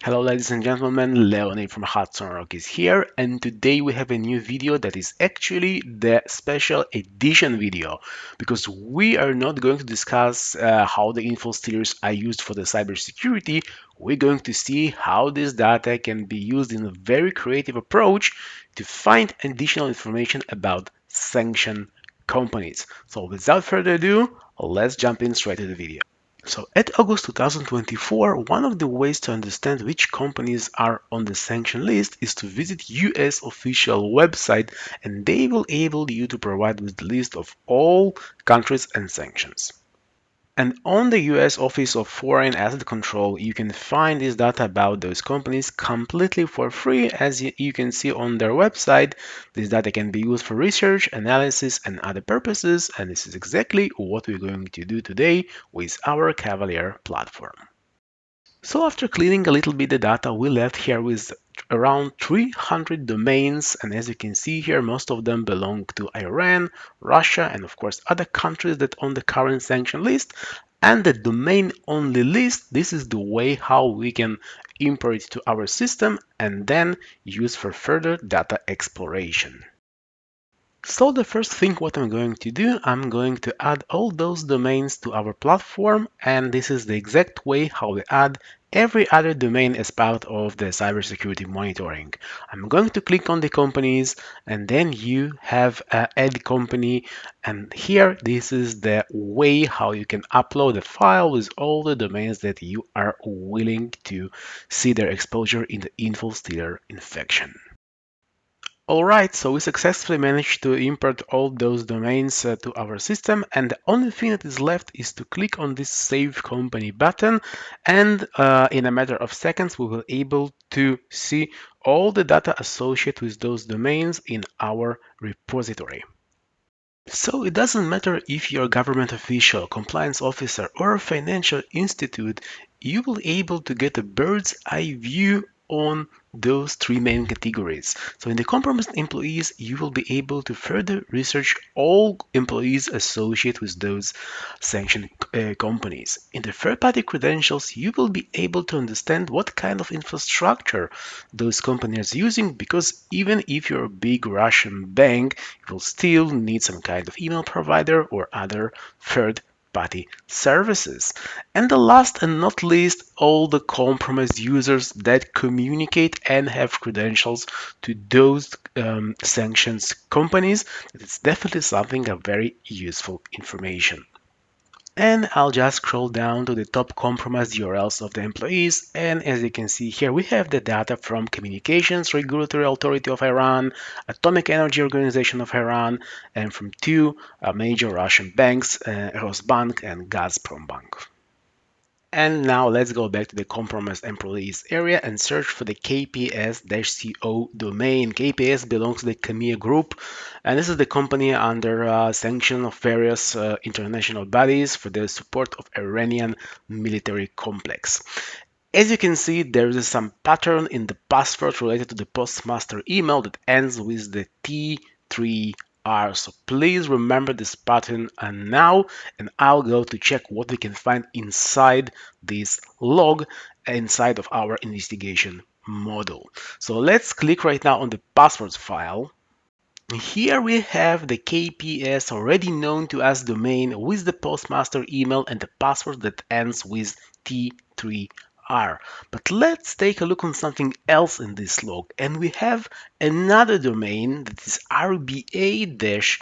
Hello ladies and gentlemen, Leonid from Hudson Rock is here, and today we have a new video that is actually the special edition video because we are not going to discuss how the Infostealers are used for the cybersecurity. We're going to see how this data can be used in a very creative approach to find additional information about sanctioned companies. So without further ado, let's jump in straight to the video. So at August 2024, one of the ways to understand which companies are on the sanction list is to visit US official website, and they will enable you to provide with the list of all countries and sanctions. And on the US Office of Foreign Asset Control, you can find this data about those companies completely for free. As you can see on their website, this data can be used for research, analysis, and other purposes. And this is exactly what we're going to do today with our Cavalier platform. So after cleaning a little bit the data, we left here with around 300 domains, and as you can see here, most of them belong to Iran, Russia, and of course other countries that on the current sanction list. And the domain only list, this is the way how we can import it to our system and then use for further data exploration. So the first thing what I'm going to do, I'm going to add all those domains to our platform, and this is the exact way how we add every other domain as part of the cybersecurity monitoring. I'm going to click on the companies, and then you have add company, and here this is the way how you can upload a file with all the domains that you are willing to see their exposure in the Infostealer infection. Alright, so we successfully managed to import all those domains to our system, and the only thing that is left is to click on this Save Company button, and in a matter of seconds we will able to see all the data associated with those domains in our repository. So it doesn't matter if you're a government official, compliance officer, or a financial institute, you will able to get a bird's eye view on those three main categories. So in the compromised employees, you will be able to further research all employees associated with those sanctioned companies. In the third-party credentials, you will be able to understand what kind of infrastructure those companies are using, because even if you're a big Russian bank, you will still need some kind of email provider or other third-party services. And the last and not least, all the compromised users that communicate and have credentials to those sanctions companies. It's definitely something a very useful information. And I'll just scroll down to the top compromised URLs of the employees, and as you can see here, we have the data from Communications Regulatory Authority of Iran, Atomic Energy Organization of Iran, and from two major Russian banks, Rosbank and Gazprombank. And now let's go back to the compromised employees area and search for the KPS-CO domain. KPS belongs to the Kamia Group, and this is the company under sanction of various international bodies for the support of Iranian military complex. As you can see, there is some pattern in the password related to the postmaster email that ends with the T3R. So please remember this pattern now, and I'll go to check what we can find inside this log inside of our investigation model. So let's click right now on the passwords file. Here we have the KPS already known to us domain with the postmaster email and the password that ends with T3R. But let's take a look on something else in this log, and we have another domain that is RBA-CO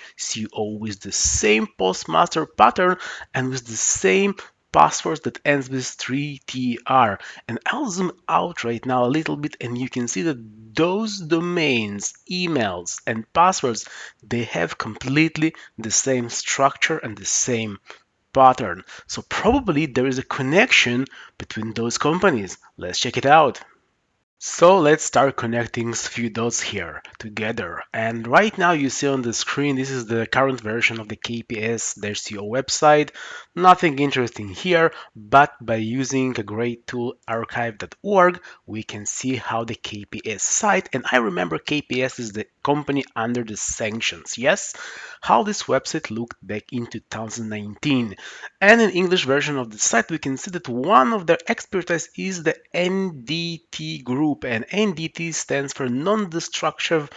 with the same postmaster pattern and with the same password that ends with 3TR. And I'll zoom out right now a little bit, and you can see that those domains, emails, and passwords, they have completely the same structure and the same pattern. So probably there is a connection between those companies. Let's check it out. So let's start connecting few dots here together. And right now you see on the screen, this is the current version of the KPS-CO website. Nothing interesting here, but by using a great tool archive.org, we can see how the KPS site, and I remember KPS is the company under the sanctions. Yes, how this website looked back in 2019. And in English version of the site, we can see that one of their expertise is the NDT group, and NDT stands for non-destructive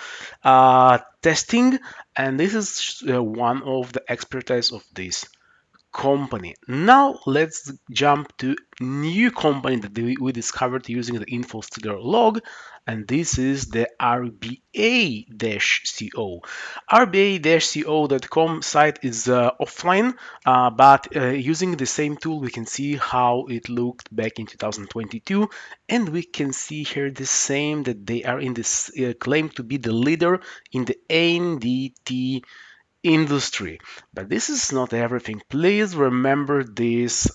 testing, and this is one of the expertise of this company. Now let's jump to new company that we discovered using the Infostealer log, and this is the RBA-CO. RBA-CO.com site is offline, but using the same tool we can see how it looked back in 2022, and we can see here the same that they are in this claim to be the leader in the NDT industry. But this is not everything. Please remember this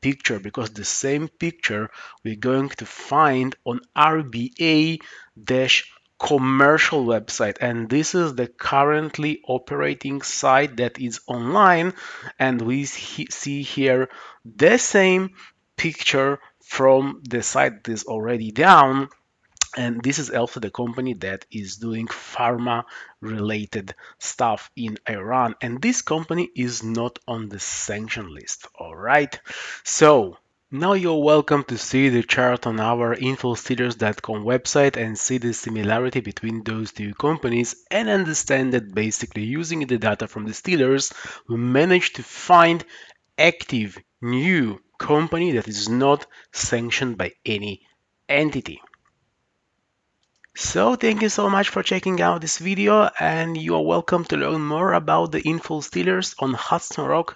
picture, because the same picture we're going to find on RBA commercial website, and this is the currently operating site that is online, and we see here the same picture from the site that is already down, and this is also the company that is doing pharma related stuff in Iran, and this company is not on the sanction list. All right, so now you're welcome to see the chart on our infostealers.com website and see the similarity between those two companies, and understand that basically using the data from the stealers we managed to find active new company that is not sanctioned by any entity. So thank you so much for checking out this video, and you are welcome to learn more about the info stealers on hudsonrock.com.